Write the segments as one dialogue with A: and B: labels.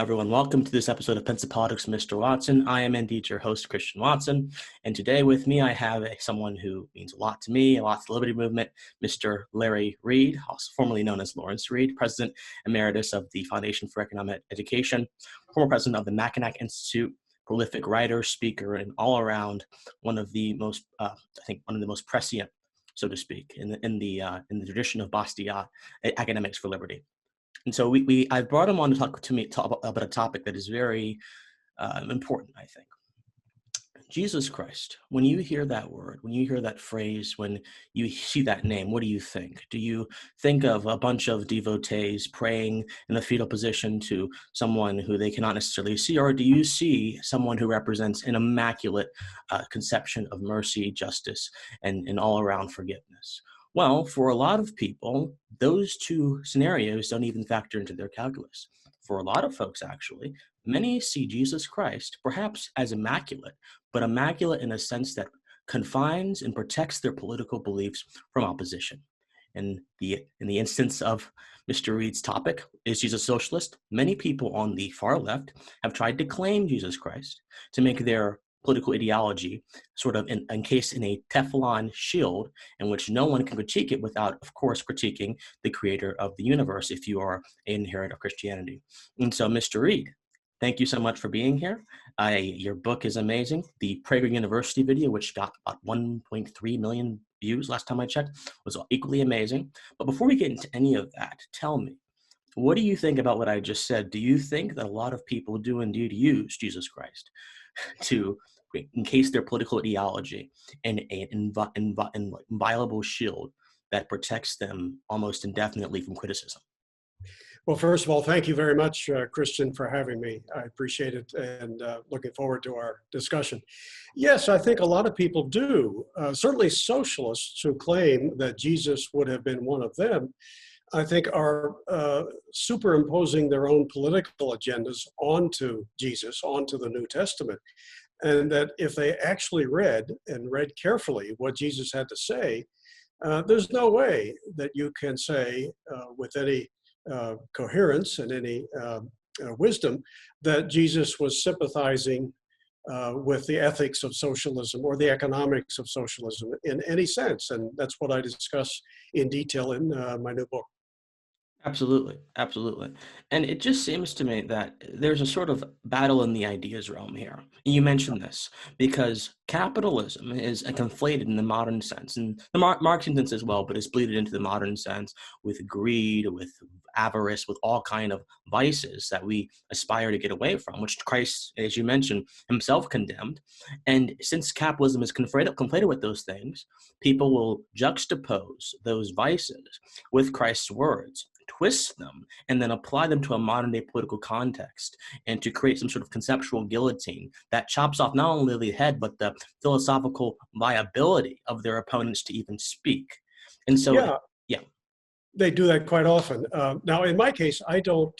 A: everyone. Welcome to this episode of Pensive Politics, Mr. Watson. I am indeed your host, Christian Watson. And today with me, I have someone who means a lot to me, a lot to the Liberty Movement, Mr. Larry Reed, also formerly known as Lawrence Reed, President Emeritus of the Foundation for Economic Education, former president of the Mackinac Institute, prolific writer, speaker, and all around one of the most, one of the most prescient, so to speak, in the tradition of Bastiat, Academics for Liberty. And so I brought him on to talk about a topic that is very important, I think. Jesus Christ. When you hear that word, when you hear that phrase, when you see that name, what do you think? Do you think of a bunch of devotees praying in the fetal position to someone who they cannot necessarily see, or do you see someone who represents an immaculate conception of mercy, justice, and all-around forgiveness? Well, for a lot of people, those two scenarios don't even factor into their calculus. For a lot of folks, actually, many see Jesus Christ perhaps as immaculate, but immaculate in a sense that confines and protects their political beliefs from opposition. In the instance of Mr. Reed's topic, is Jesus a socialist? Many people on the far left have tried to claim Jesus Christ to make their political ideology sort of encased in a Teflon shield in which no one can critique it without, of course, critiquing the creator of the universe if you are an adherent of Christianity. And so, Mr. Reed, thank you so much for being here. Your book is amazing. The Prager University video, which got about 1.3 million views last time I checked, was equally amazing. But before we get into any of that, tell me, what do you think about what I just said? Do you think that a lot of people do indeed use Jesus Christ to encase their political ideology in an inviolable shield that protects them almost indefinitely from criticism?
B: Well, first of all, thank you very much, Christian, for having me. I appreciate it and looking forward to our discussion. Yes, I think a lot of people do. Certainly socialists who claim that Jesus would have been one of them, I think are superimposing their own political agendas onto Jesus, onto the New Testament. And that if they actually read carefully what Jesus had to say, there's no way that you can say with any coherence and any wisdom that Jesus was sympathizing with the ethics of socialism or the economics of socialism in any sense. And that's what I discuss in detail in my new book.
A: Absolutely, absolutely. And it just seems to me that there's a sort of battle in the ideas realm here. And you mentioned this because capitalism is conflated in the modern sense, and the Marxian sense as well, but it's bleeded into the modern sense with greed, with avarice, with all kind of vices that we aspire to get away from, which Christ, as you mentioned, himself condemned. And since capitalism is conflated with those things, people will juxtapose those vices with Christ's words, twist them, and then apply them to a modern day political context and to create some sort of conceptual guillotine that chops off not only the head, but the philosophical viability of their opponents to even speak. And so, yeah.
B: They do that quite often. Now, in my case, I don't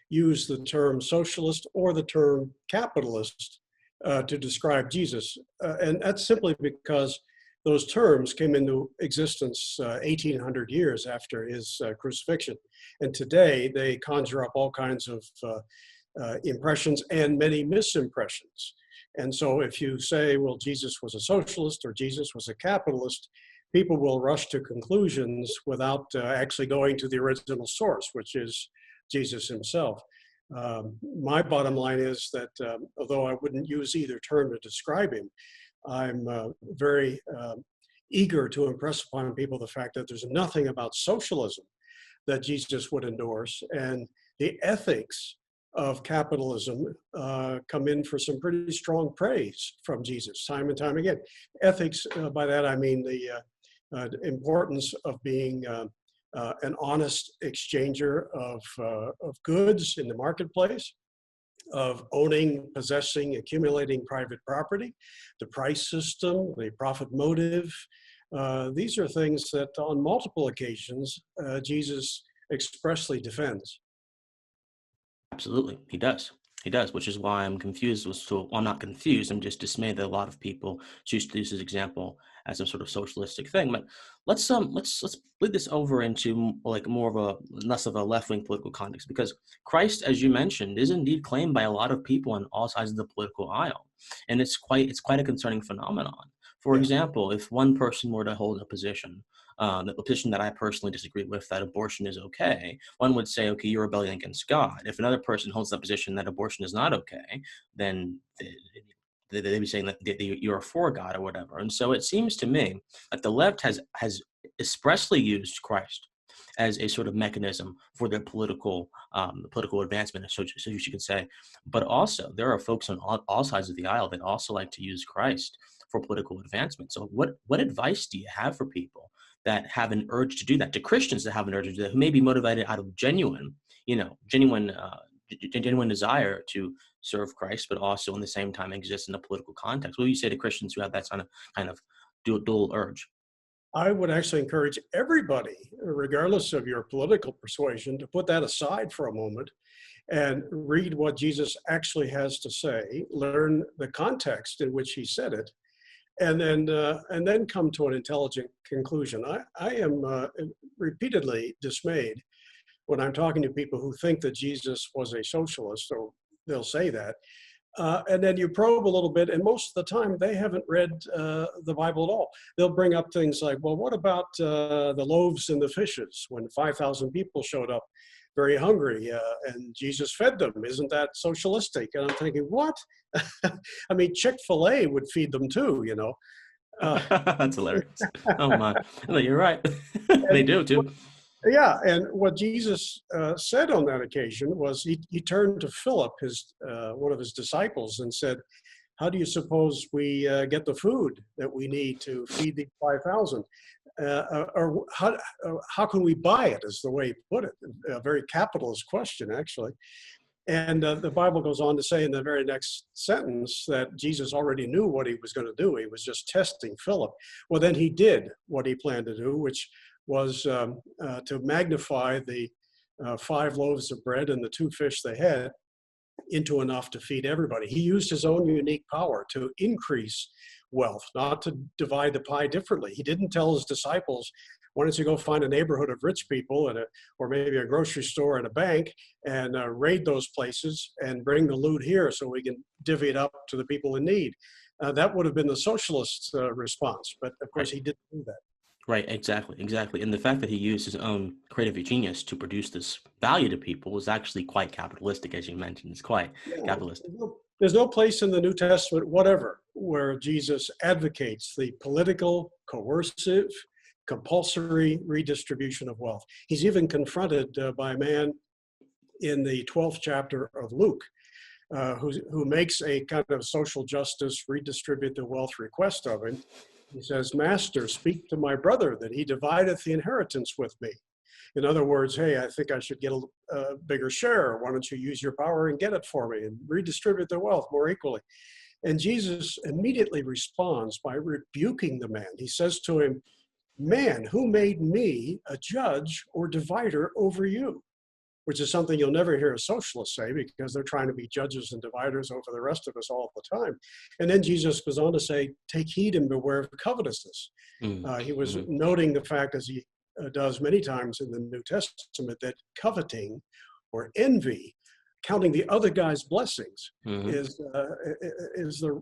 B: use the term socialist or the term capitalist to describe Jesus. And that's simply because those terms came into existence 1,800 years after his crucifixion. And today they conjure up all kinds of impressions and many misimpressions. And so if you say, well, Jesus was a socialist or Jesus was a capitalist, people will rush to conclusions without actually going to the original source, which is Jesus himself. My bottom line is that although I wouldn't use either term to describe him, I'm very eager to impress upon people the fact that there's nothing about socialism that Jesus would endorse, and the ethics of capitalism come in for some pretty strong praise from Jesus time and time again. Ethics, by that I mean the importance of being an honest exchanger of goods in the marketplace, of owning, possessing, accumulating private property, the price system, the profit motive. These are things that on multiple occasions Jesus expressly defends.
A: Absolutely, he does. He does, which is why I'm confused. Well, I'm not confused. I'm just dismayed that a lot of people choose to use this example as some sort of socialistic thing. But let's bleed this over into like more of a less of a left-wing political context, because Christ, as you mentioned, is indeed claimed by a lot of people on all sides of the political aisle, and it's quite a concerning phenomenon. For
B: Yeah.
A: example, if one person were to hold a position, the position that I personally disagree with, that abortion is okay, one would say, okay, you're rebelling against God. If another person holds the position that abortion is not okay, then they'd be saying that you're for God or whatever. And so it seems to me that the left has expressly used Christ as a sort of mechanism for their political advancement, so you could say. But also, there are folks on all sides of the aisle that also like to use Christ for political advancement. So what advice do you have for people that have an urge to do that, to Christians that have an urge to do that, who may be motivated out of genuine desire to serve Christ, but also in the same time exist in a political context? What do you say to Christians who have that kind of dual urge?
B: I would actually encourage everybody, regardless of your political persuasion, to put that aside for a moment and read what Jesus actually has to say, learn the context in which he said it, and then come to an intelligent conclusion. I am repeatedly dismayed when I'm talking to people who think that Jesus was a socialist, or they'll say that. And then you probe a little bit, and most of the time they haven't read the Bible at all. They'll bring up things like, well, what about the loaves and the fishes when 5,000 people showed up very hungry and Jesus fed them? Isn't that socialistic? And I'm thinking, what? I mean, Chick-fil-A would feed them too, you know.
A: That's hilarious. Oh my, no, you're right. They
B: And
A: do too.
B: yeah, and what Jesus said on that occasion was he turned to Philip, one of his disciples, and said, "How do you suppose we get the food that we need to feed the 5,000? Or how can we buy it?" Is the way he put it. A very capitalist question, actually. And the Bible goes on to say in the very next sentence that Jesus already knew what he was going to do. He was just testing Philip. Well, then he did what he planned to do, which was to magnify the 5 loaves of bread and the 2 fish they had into enough to feed everybody. He used his own unique power to increase wealth, not to divide the pie differently. He didn't tell his disciples, why don't you go find a neighborhood of rich people or maybe a grocery store and a bank and raid those places and bring the loot here so we can divvy it up to the people in need. That would have been the socialist response, but of course he didn't do that.
A: Right, exactly. And the fact that he used his own creative genius to produce this value to people was actually quite capitalistic, as you mentioned. It's quite capitalistic.
B: There's no place in the New Testament, whatever, where Jesus advocates the political, coercive, compulsory redistribution of wealth. He's even confronted by a man in the 12th chapter of Luke, who makes a kind of social justice, redistribute the wealth request of him. He says, "Master, speak to my brother that he divideth the inheritance with me." In other words, hey, I think I should get a bigger share. Why don't you use your power and get it for me and redistribute the wealth more equally? And Jesus immediately responds by rebuking the man. He says to him, "Man, who made me a judge or divider over you?" Which is something you'll never hear a socialist say, because they're trying to be judges and dividers over the rest of us all the time. And then Jesus goes on to say, "Take heed and beware of covetousness." He was noting the fact, as he does many times in the New Testament, that coveting or envy, counting the other guy's blessings, is the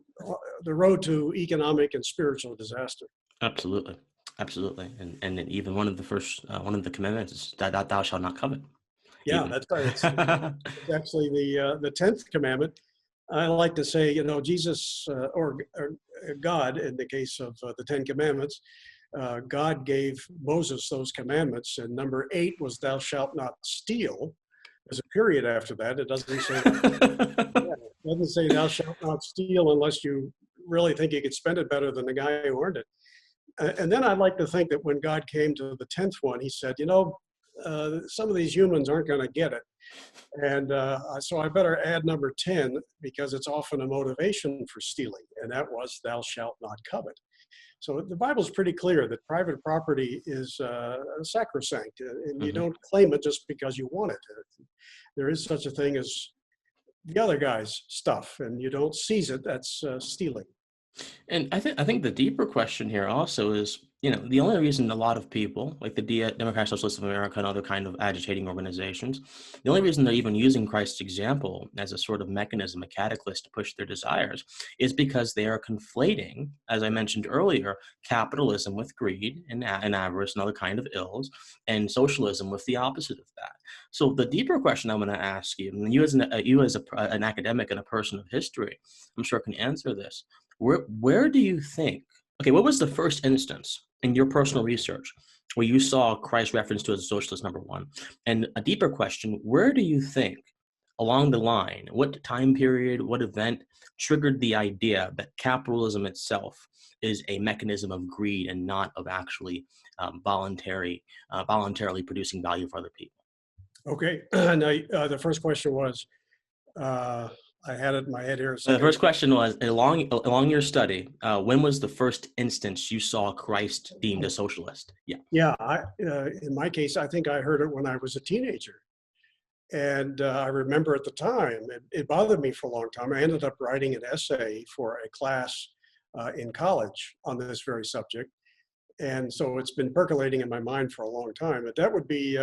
B: road to economic and spiritual disaster.
A: Absolutely. And even one of the commandments is that thou shalt not covet.
B: Yeah,
A: Even.
B: that's right. It's actually the 10th commandment. I like to say, Jesus or God, in the case of the 10 commandments, God gave Moses those commandments, and number 8 was "Thou shalt not steal." There's a period after that. It doesn't say "Thou shalt not steal" unless you really think you could spend it better than the guy who earned it. And then I like to think that when God came to the 10th one, he said, some of these humans aren't going to get it. And so I better add number 10, because it's often a motivation for stealing. And that was "Thou shalt not covet." So the Bible's pretty clear that private property is sacrosanct, and you don't claim it just because you want it. There is such a thing as the other guy's stuff and you don't seize it, that's stealing.
A: And I think the deeper question here also is, the only reason a lot of people, like the Democratic Socialists of America and other kind of agitating organizations, the only reason they're even using Christ's example as a sort of mechanism, a catalyst to push their desires, is because they are conflating, as I mentioned earlier, capitalism with greed and avarice and other kind of ills, and socialism with the opposite of that. So the deeper question I'm going to ask you, and you as an academic and a person of history, I'm sure can answer this. Where do you think, okay, what was the first instance in your personal research where you saw Christ referenced to as a socialist, number one? And a deeper question, where do you think along the line, what time period, what event triggered the idea that capitalism itself is a mechanism of greed and not of actually voluntarily producing value for other people?
B: Okay, now the first question was, uh, I had it in my head here a
A: The
B: second
A: first
B: ago.
A: question was, along your study, when was the first instance you saw Christ deemed a socialist? Yeah.
B: Yeah, in my case, I think I heard it when I was a teenager. And I remember at the time, it bothered me for a long time. I ended up writing an essay for a class in college on this very subject. And so it's been percolating in my mind for a long time. But that would be,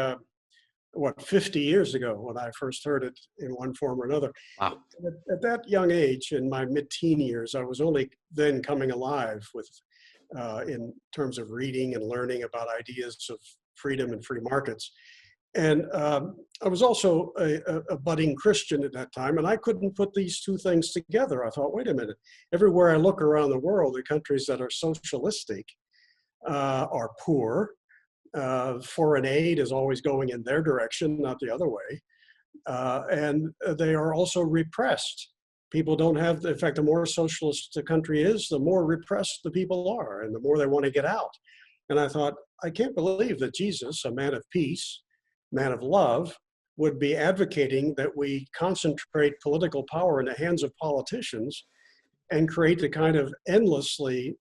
B: 50 years ago when I first heard it in one form or another.
A: Wow.
B: At that young age, in my mid-teen years, I was only then coming alive with, in terms of reading and learning about ideas of freedom and free markets. And I was also a budding Christian at that time, and I couldn't put these two things together. I thought, wait a minute, everywhere I look around the world, the countries that are socialistic are poor. Foreign aid is always going in their direction, not the other way. And they are also repressed. People don't have, in fact, the more socialist the country is, the more repressed the people are, and the more they want to get out. And I thought, I can't believe that Jesus, a man of peace, man of love, would be advocating that we concentrate political power in the hands of politicians and create the kind of endlessly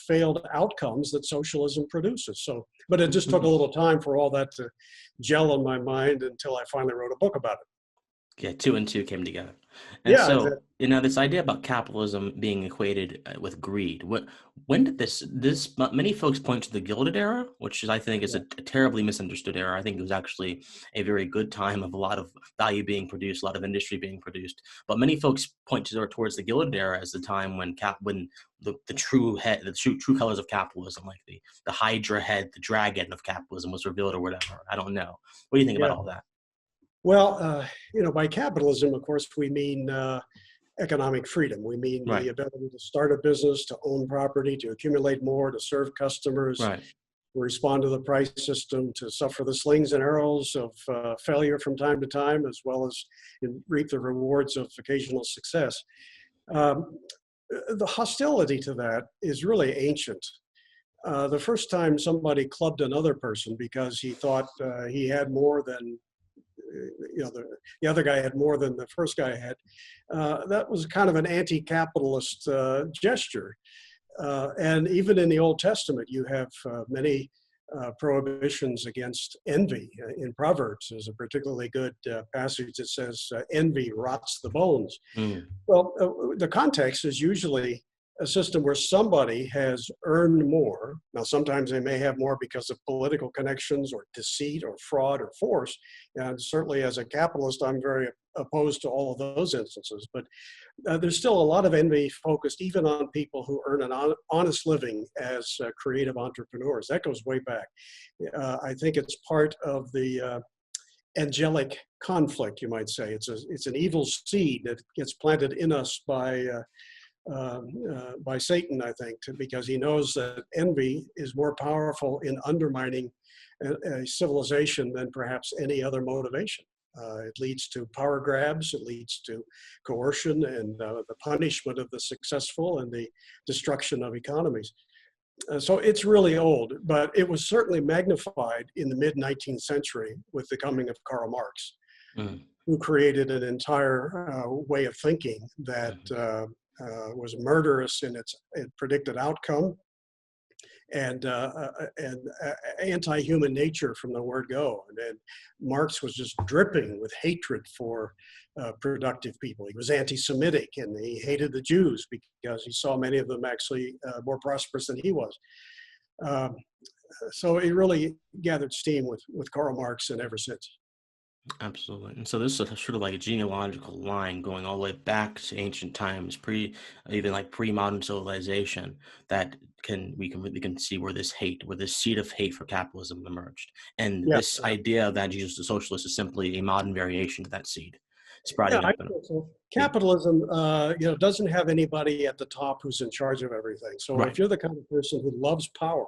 B: failed outcomes that socialism produces. So, but it just took a little time for all that to gel in my mind until I finally wrote a book about it.
A: Yeah, two and two came together. And
B: Yeah,
A: so, this idea about capitalism being equated with greed, when did many folks point to the Gilded Era, which is, I think, is a terribly misunderstood era. I think it was actually a very good time of a lot of value being produced, a lot of industry being produced. But many folks point towards the Gilded Era as the time when the true colors of capitalism, like the Hydra head, the dragon of capitalism was revealed or whatever. I don't know. What do you think about
B: yeah.
A: all that?
B: Well, by capitalism, of course, we mean economic freedom. We mean
A: Right,
B: the ability to start a business, to own property, to accumulate more, to serve customers,
A: right.
B: to respond to the price system, to suffer the slings and arrows of failure from time to time, as well as reap the rewards of occasional success. Um, the hostility to that is really ancient. The first time somebody clubbed another person because he thought he had more than the other guy had more than the first guy had. That was kind of an anti-capitalist gesture. And even in the Old Testament, you have many prohibitions against envy. In Proverbs, there's a particularly good passage that says, envy rots the bones.
A: Mm.
B: Well, the context is usually a system where somebody has earned more. Now, sometimes they may have more because of political connections or deceit or fraud or force. And certainly as a capitalist, I'm very opposed to all of those instances. But there's still a lot of envy focused even on people who earn an honest living as creative entrepreneurs. That goes way back. I think it's part of the angelic conflict, you might say. It's an evil seed that gets planted in us by Satan, I think, because he knows that envy is more powerful in undermining a civilization than perhaps any other motivation. It leads to power grabs, it leads to coercion and the punishment of the successful and the destruction of economies. So it's really old, but it was certainly magnified in the mid-19th century with the coming of Karl Marx, who created an entire way of thinking that was murderous in its predicted outcome and anti-human nature from the word go. And Marx was just dripping with hatred for productive people. He was anti-Semitic, and he hated the Jews because he saw many of them actually more prosperous than he was. Um, so he really gathered steam with Karl Marx, and ever since.
A: Absolutely. And so this is sort of like a genealogical line going all the way back to ancient times, even like pre-modern civilization, that we can really can see where this seed of hate for capitalism emerged. And
B: Yeah,
A: this idea that Jesus a socialist is simply a modern variation of that seed,
B: yeah,
A: sprouting
B: I
A: up in
B: think so.
A: yeah,
B: Capitalism, doesn't have anybody at the top who's in charge of everything. So if
A: right.
B: you're the kind of person who loves power,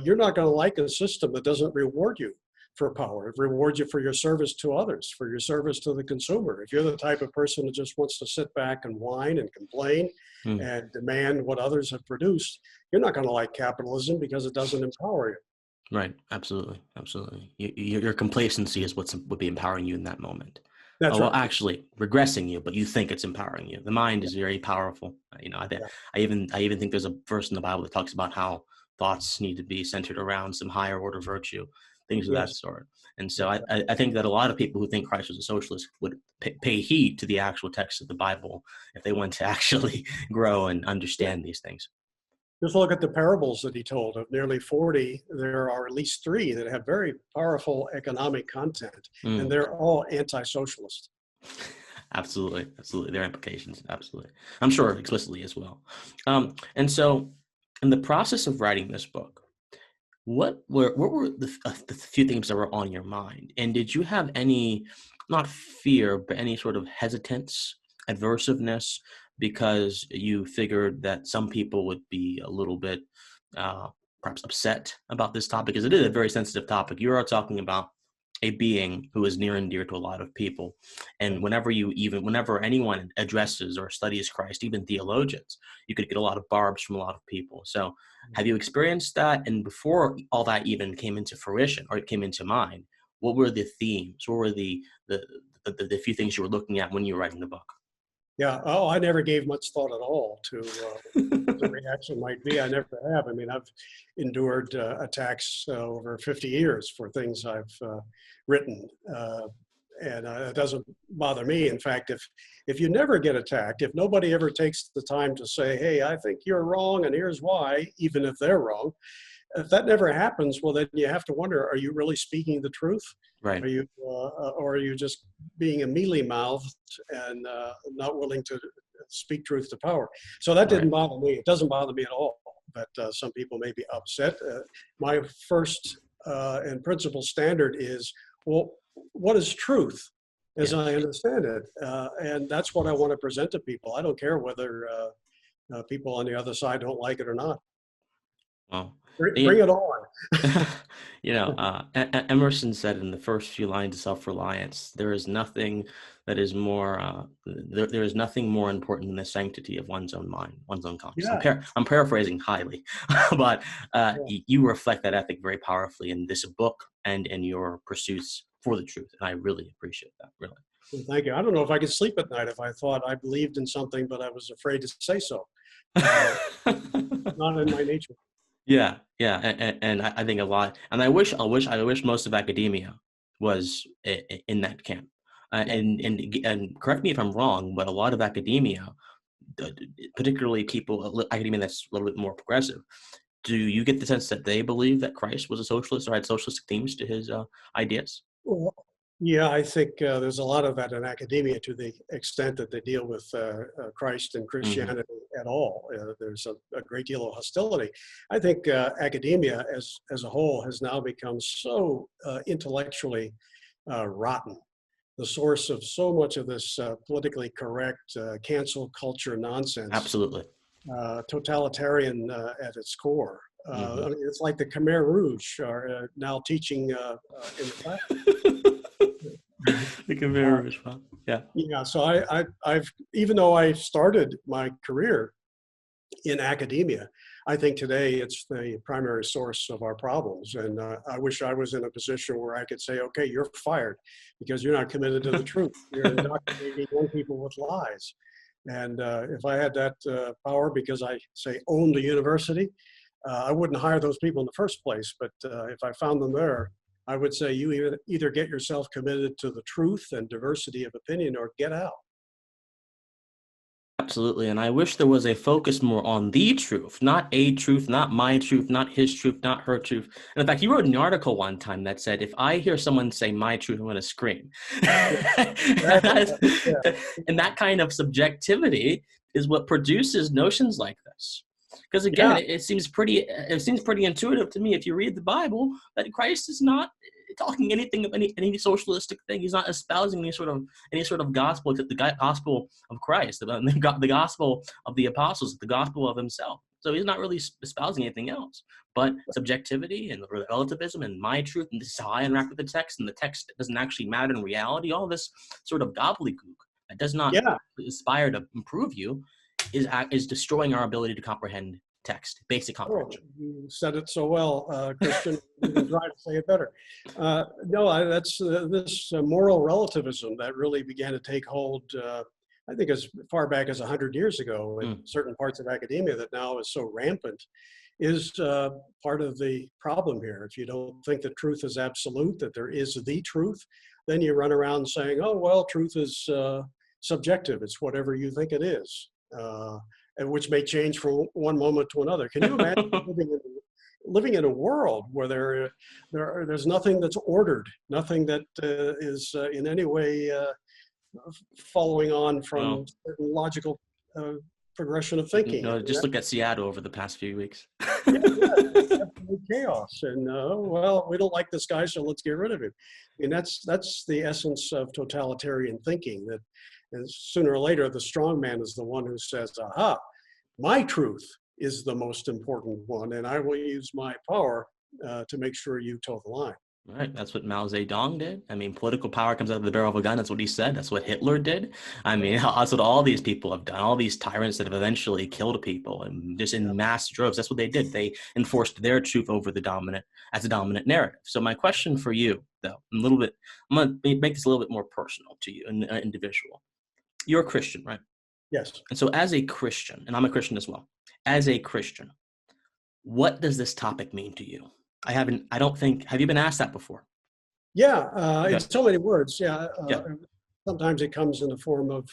B: you're not going to like a system that doesn't reward you for power. It rewards you for your service to others, for your service to the consumer. If you're the type of person that just wants to sit back and whine and complain
A: Mm,
B: and demand what others have produced, you're not going to like capitalism because it doesn't empower you.
A: right. Absolutely. Absolutely. Your complacency is would be empowering you in that moment.
B: That's
A: Oh, well,
B: right.
A: actually regressing you, but you think it's empowering you. The mind is very powerful.
B: Yeah.
A: I even think there's a verse in the Bible that talks about how thoughts need to be centered around some higher order virtue, things of that
B: Yes.
A: sort. And so
B: Exactly.
A: I think that a lot of people who think Christ was a socialist would pay heed to the actual text of the Bible if they want to actually grow and
B: Yeah.
A: understand these things.
B: Just look at the parables that he told. Of nearly 40, there are at least 3 that have very powerful economic content, and
A: Mm.
B: they're all anti-socialist.
A: Absolutely, absolutely. There are implications, absolutely. I'm sure explicitly as well. And so, in the process of writing this book, what were the few things that were on your mind? And did you have any, not fear, but any sort of hesitance, aversiveness, because you figured that some people would be a little bit uh, perhaps upset about this topic, because it is a very sensitive topic. You are talking about a being who is near and dear to a lot of people. And whenever anyone addresses or studies Christ, even theologians, you could get a lot of barbs from a lot of people. So have you experienced that? And before all that even came into fruition or it came into mind, what were the themes? What were the few things you were looking at when you were writing the book?
B: Yeah. Oh, I never gave much thought at all to what the reaction might be. I never have. I mean, I've endured attacks over 50 years for things I've written, and it doesn't bother me. In fact, if you never get attacked, if nobody ever takes the time to say, "Hey, I think you're wrong, and here's why," even if they're wrong, if that never happens, well, then you have to wonder: Are you really speaking the truth?
A: Right,
B: Or are you just being a mealy-mouthed and not willing to speak truth to power? So that
A: right.
B: didn't bother me. It doesn't bother me at all. But some people may be upset. My first and principal standard is, well, what is truth, as
A: Yeah.
B: I understand it? And that's what I want to present to people. I don't care whether people on the other side don't like it or not.
A: Well,
B: Bring it on.
A: Emerson said in the first few lines of Selfreliance, there is nothing that is more, there is nothing more important than the sanctity of one's own mind, one's own conscience.
B: Yeah.
A: I'm paraphrasing highly, but
B: Yeah.
A: you reflect that ethic very powerfully in this book and in your pursuits for the truth. And I really appreciate that, really.
B: Well, thank you. I don't know if I could sleep at night if I thought I believed in something, but I was afraid to say so. Uh, Not in my nature.
A: Yeah, yeah, and I think a lot, and I wish most of academia was in that camp.
B: Yeah.
A: And correct me if I'm wrong, but a lot of academia, particularly academia that's a little bit more progressive, do you get the sense that they believe that Christ was a socialist or had socialistic themes to his ideas?
B: Well, yeah, I think there's a lot of that in academia to the extent that they deal with Christ and
A: Hmm.
B: Christianity at all. There's a great deal of hostility. I think academia as a whole has now become so intellectually rotten, the source of so much of this politically correct cancel culture nonsense,
A: Absolutely.
B: totalitarian at its core. I
A: Hmm.
B: mean, it's like the Khmer Rouge are now teaching in the class.
A: The conveyor response. Yeah.
B: Yeah, so I've even though I started my career in academia, I think today it's the primary source of our problems. And I wish I was in a position where I could say, okay, you're fired because you're not committed to the truth. You're indoctrinating young people with lies. And if I had that power because I say owned the university, I wouldn't hire those people in the first place, but if I found them there, I would say you either get yourself committed to the truth and diversity of opinion or get out.
A: Absolutely. And I wish there was a focus more on the truth, not a truth, not my truth, not his truth, not her truth. And in fact, he wrote an article one time that said, if I hear someone say my truth, I'm going to scream.
B: Yeah, exactly. Yeah.
A: And that kind of subjectivity is what produces notions like this. Because again,
B: Yeah.
A: it seems pretty intuitive to me if you read the Bible that Christ is not talking anything of any socialistic thing. He's not espousing any sort of gospel except the gospel of Christ, the gospel of the apostles, the gospel of himself. So he's not really espousing anything else. But subjectivity and relativism and my truth, and this is how I interact with the text, and the text doesn't actually matter in reality, all this sort of gobbledygook that does not
B: Yeah.
A: aspire to improve you is destroying our ability to comprehend text, basic comprehension.
B: Oh, you said it so well, Christian. You can try to say it better. No, that's this moral relativism that really began to take hold, I think, as far back as 100 years ago in certain parts of academia that now is so rampant, is part of the problem here. If you don't think that truth is absolute, that there is the truth, then you run around saying, oh, well, truth is subjective. It's whatever you think it is. And which may change from one moment to another. Can you imagine living in a world where there's nothing that's ordered, nothing that is in any way following on from certain logical progression of thinking?
A: No, just look at Seattle over the past few weeks.
B: Yeah, it's absolute chaos. And well, we don't like this guy, so let's get rid of him. And that's the essence of totalitarian thinking, that and sooner or later, the strong man is the one who says, aha, my truth is the most important one, and I will use my power to make sure you toe the line.
A: Right. That's what Mao Zedong did. I mean, political power comes out of the barrel of a gun. That's what he said. That's what Hitler did. I mean, that's what all these people have done. All these tyrants that have eventually killed people and just in mass droves. That's what they did. They enforced their truth over the dominant narrative. So my question for you, though, I'm going to make this a little bit more personal to you, an individual. You're a Christian, right?
B: Yes.
A: And so as a Christian, and I'm a Christian as well, as a Christian, what does this topic mean to you? have you been asked that before?
B: Yeah, in so many words. Yeah.
A: Yeah.
B: Sometimes it comes in the form of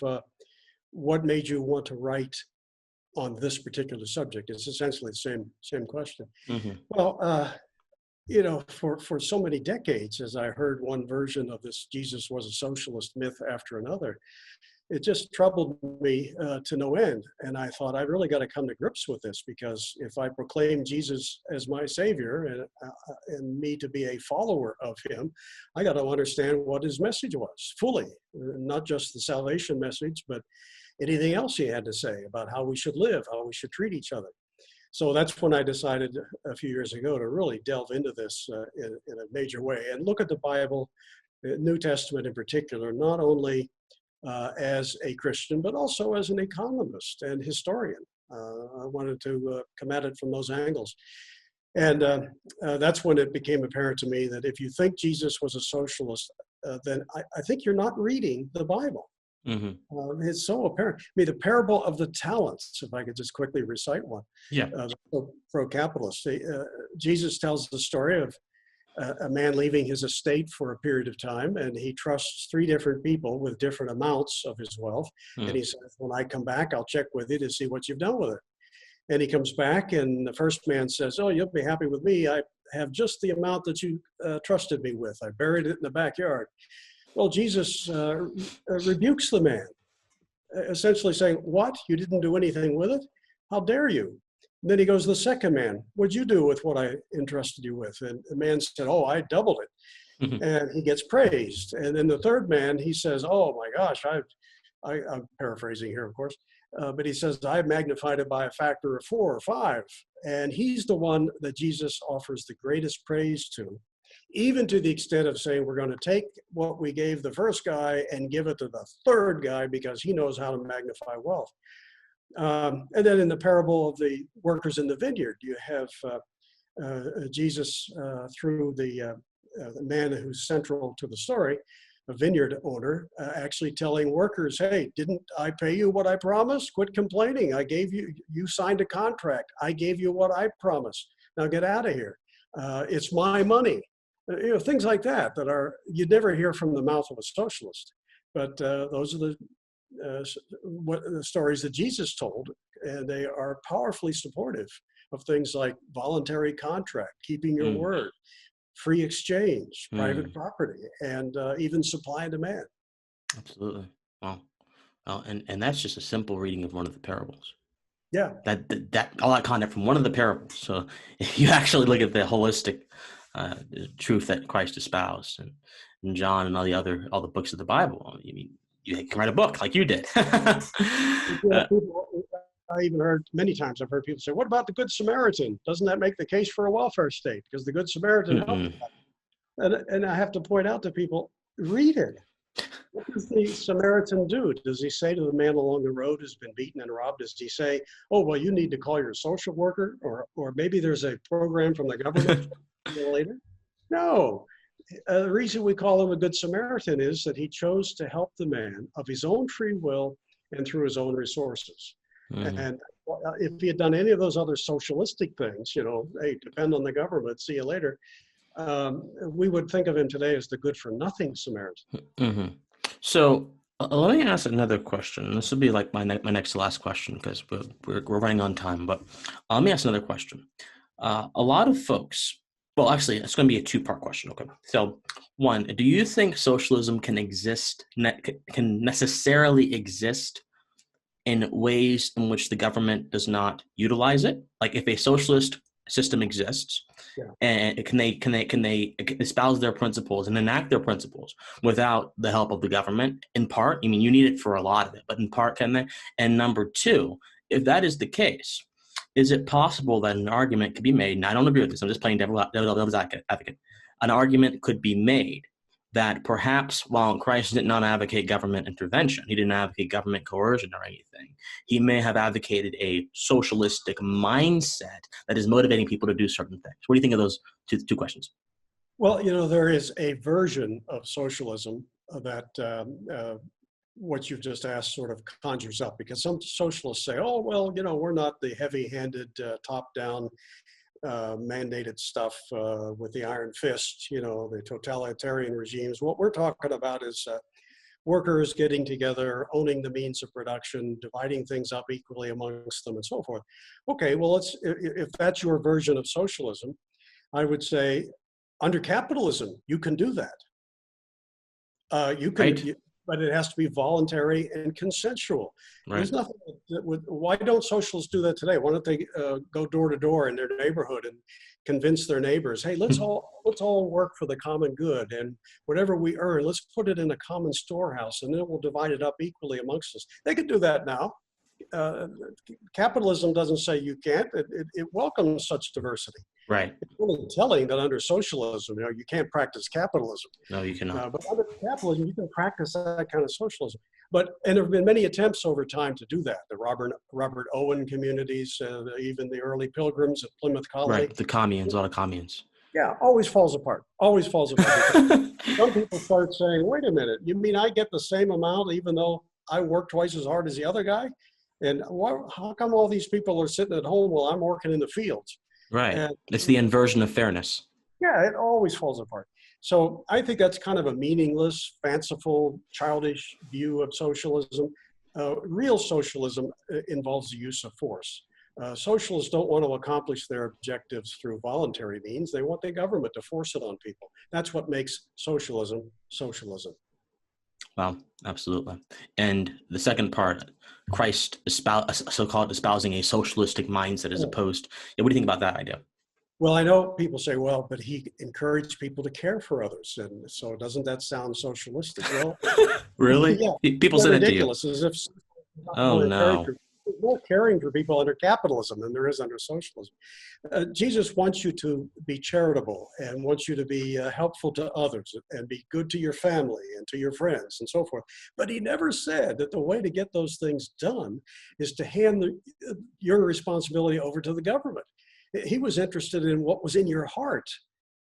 B: what made you want to write on this particular subject. It's essentially the same question.
A: Mm-hmm.
B: Well, for so many decades, as I heard one version of this Jesus was a socialist myth after another, it just troubled me to no end. And I thought, I really got to come to grips with this, because if I proclaim Jesus as my savior and me to be a follower of him, I got to understand what his message was fully, not just the salvation message, but anything else he had to say about how we should live, how we should treat each other. So that's when I decided a few years ago to really delve into this in a major way and look at the Bible, the New Testament in particular, not only as a Christian, but also as an economist and historian. I wanted to come at it from those angles. And that's when it became apparent to me that if you think Jesus was a socialist, then I think you're not reading the Bible. Mm-hmm. It's so apparent. I mean, the parable of the talents, if I could just quickly recite one.
A: Yeah.
B: Pro-capitalist. Jesus tells the story of a man leaving his estate for a period of time, and he trusts three different people with different amounts of his wealth. And he says, when I come back, I'll check with you to see what you've done with it. And he comes back, and the first man says, oh, you'll be happy with me. I have just the amount that you trusted me with. I buried it in the backyard. Well, Jesus rebukes the man, essentially saying, what? You didn't do anything with it? How dare you? And then he goes to the second man. What'd you do with what I entrusted you with? And the man said, oh, I doubled it. Mm-hmm. And he gets praised. And then the third man, he says, oh my gosh, I'm paraphrasing here, of course, but he says, I magnified it by a factor of 4 or 5. And he's the one that Jesus offers the greatest praise to, even to the extent of saying, we're going to take what we gave the first guy and give it to the third guy because he knows how to magnify wealth. And then in the parable of the workers in the vineyard, you have Jesus through the man who's central to the story, a vineyard owner, actually telling workers, hey, didn't I pay you what I promised? Quit complaining. You signed a contract. I gave you what I promised. Now get out of here. It's my money. Things like that you'd never hear from the mouth of a socialist. But those are the stories that Jesus told, and they are powerfully supportive of things like voluntary contract, keeping your word, free exchange, private property, and even supply and demand.
A: Absolutely. Wow. Well, and that's just a simple reading of one of the parables.
B: Yeah.
A: That all that content from one of the parables. So if you actually look at the holistic truth that Christ espoused, and John and all the books of the Bible, you can write a book like you did.
B: I even heard many times, I've heard people say, what about the Good Samaritan? Doesn't that make the case for a welfare state? Because the Good Samaritan helped. And I have to point out to people, read it. What does the Samaritan do? Does he say to the man along the road who's been beaten and robbed, does he say, oh, well, you need to call your social worker, or maybe there's a program from the government later? No. The reason we call him a Good Samaritan is that he chose to help the man of his own free will and through his own resources. And if he had done any of those other socialistic things, hey, depend on the government, see you later, we would think of him today as the good-for-nothing Samaritan.
A: So let me ask another question. This will be like my next to last question, because we're running on time. But let me ask another question. A lot of folks, well, actually, it's going to be a two-part question. Okay. So, one, do you think socialism can necessarily exist in ways in which the government does not utilize it? Like, if a socialist system exists, and can they espouse their principles and enact their principles without the help of the government? In part, you need it for a lot of it, but in part, can they? And number two, if that is the case, is it possible that an argument could be made, and I don't agree with this, I'm just playing devil's advocate, an argument could be made that perhaps while Christ did not advocate government intervention, he didn't advocate government coercion or anything, he may have advocated a socialistic mindset that is motivating people to do certain things. What do you think of those two questions?
B: Well, there is a version of socialism that what you've just asked sort of conjures up, because some socialists say, oh, well, we're not the heavy-handed, top-down mandated stuff with the iron fist, the totalitarian regimes. What we're talking about is workers getting together, owning the means of production, dividing things up equally amongst them, and so forth. Okay, well, if that's your version of socialism, I would say under capitalism, you can do that. You can.
A: Right.
B: But it has to be voluntary and consensual.
A: Right.
B: There's nothing why don't socialists do that today? Why don't they go door to door in their neighborhood and convince their neighbors, hey, let's all work for the common good, and whatever we earn, let's put it in a common storehouse, and then we'll divide it up equally amongst us. They could do that now. Capitalism doesn't say you can't. It welcomes such diversity.
A: Right.
B: It's really telling that under socialism, you can't practice capitalism.
A: No, you cannot.
B: But under capitalism, you can practice that kind of socialism. And there have been many attempts over time to do that. The Robert Owen communities, even the early Pilgrims at Plymouth Colony.
A: Right. The communes, a lot of communes.
B: Yeah, always falls apart. Always falls apart. Some people start saying, wait a minute, you mean I get the same amount even though I work twice as hard as the other guy? And how come all these people are sitting at home while I'm working in the fields?
A: Right.
B: And
A: it's the inversion of fairness.
B: Yeah, it always falls apart. So I think that's kind of a meaningless, fanciful, childish view of socialism. Real socialism involves the use of force. Socialists don't want to accomplish their objectives through voluntary means. They want the government to force it on people. That's what makes socialism socialism.
A: Well, absolutely. And the second part, Christ so-called espousing a socialistic mindset as opposed. What do you think about that idea?
B: Well, I know people say, well, but he encouraged people to care for others. And so doesn't that sound socialistic? Well,
A: really?
B: Yeah.
A: People say that to you.
B: Ridiculous, as if
A: Oh, no.
B: There's more caring for people under capitalism than there is under socialism. Jesus wants you to be charitable and wants you to be helpful to others and be good to your family and to your friends and so forth. But he never said that the way to get those things done is to hand your responsibility over to the government. He was interested in what was in your heart.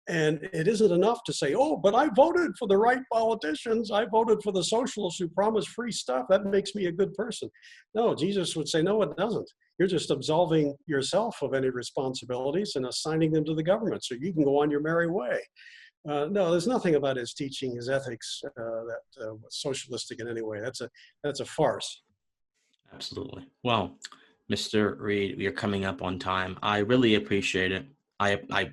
B: And it isn't enough to say, oh, but I voted for the right politicians. I voted for the socialists who promise free stuff. That makes me a good person. No, Jesus would say, no, it doesn't. You're just absolving yourself of any responsibilities and assigning them to the government so you can go on your merry way. No, there's nothing about his teaching, his ethics that was socialistic in any way. That's a farce.
A: Absolutely. Well, Mr. Reed, we are coming up on time. I really appreciate it.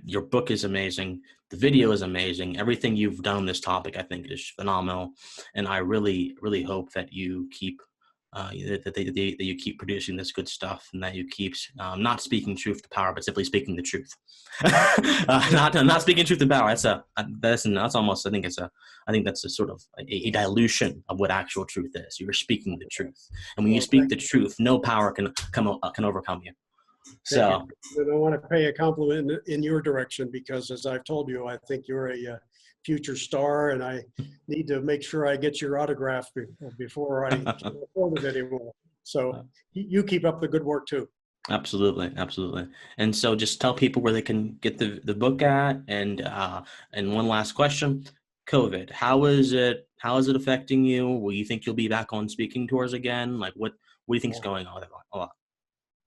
A: Your book is amazing. The video is amazing. Everything you've done on this topic, I think, is phenomenal. And I really, really hope that you keep that you keep producing this good stuff, and that you keep not speaking truth to power, but simply speaking the truth. Not speaking truth to power. That's almost. I think that's a sort of a dilution of what actual truth is. You're speaking the truth, and when you speak the truth, no power can overcome you. So
B: I want to pay a compliment in your direction, because as I've told you, I think you're a future star, and I need to make sure I get your autograph before I can afford it anymore. So you keep up the good work too.
A: Absolutely. And so just tell people where they can get the book at. And one last question: COVID, how is it affecting you? Will you think you'll be back on speaking tours again? Like what do you think is going on with it a lot?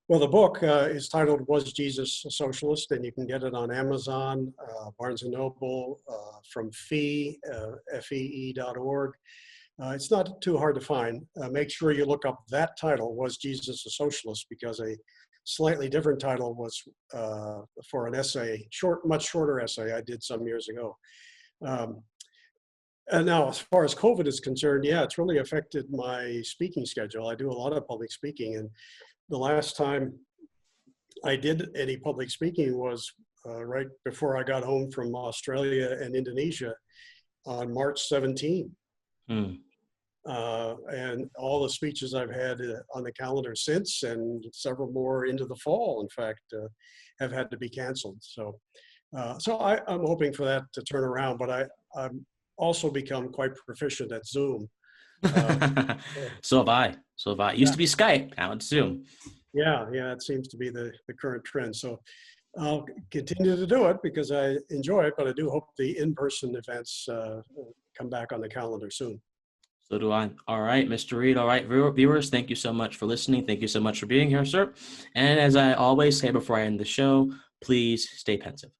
B: Well, the book is titled Was Jesus a Socialist? And you can get it on Amazon, Barnes & Noble, from fee.org. It's not too hard to find. Make sure you look up that title, Was Jesus a Socialist? Because a slightly different title was for an essay, much shorter essay I did some years ago. And now, as far as COVID is concerned, yeah, it's really affected my speaking schedule. I do a lot of public speaking, and the last time I did any public speaking was right before I got home from Australia and Indonesia on March 17. And all the speeches I've had on the calendar since, and several more into the fall, in fact, have had to be canceled. So I'm hoping for that to turn around, but I'm also become quite proficient at Zoom.
A: So have I. It used to be Skype, now it's Zoom.
B: Yeah, it seems to be the current trend. So I'll continue to do it because I enjoy it, but I do hope the in-person events come back on the calendar soon.
A: So do I. All right, Mr. Reed. All right, viewers, thank you so much for listening. Thank you so much for being here, sir. And as I always say before I end the show, please stay pensive.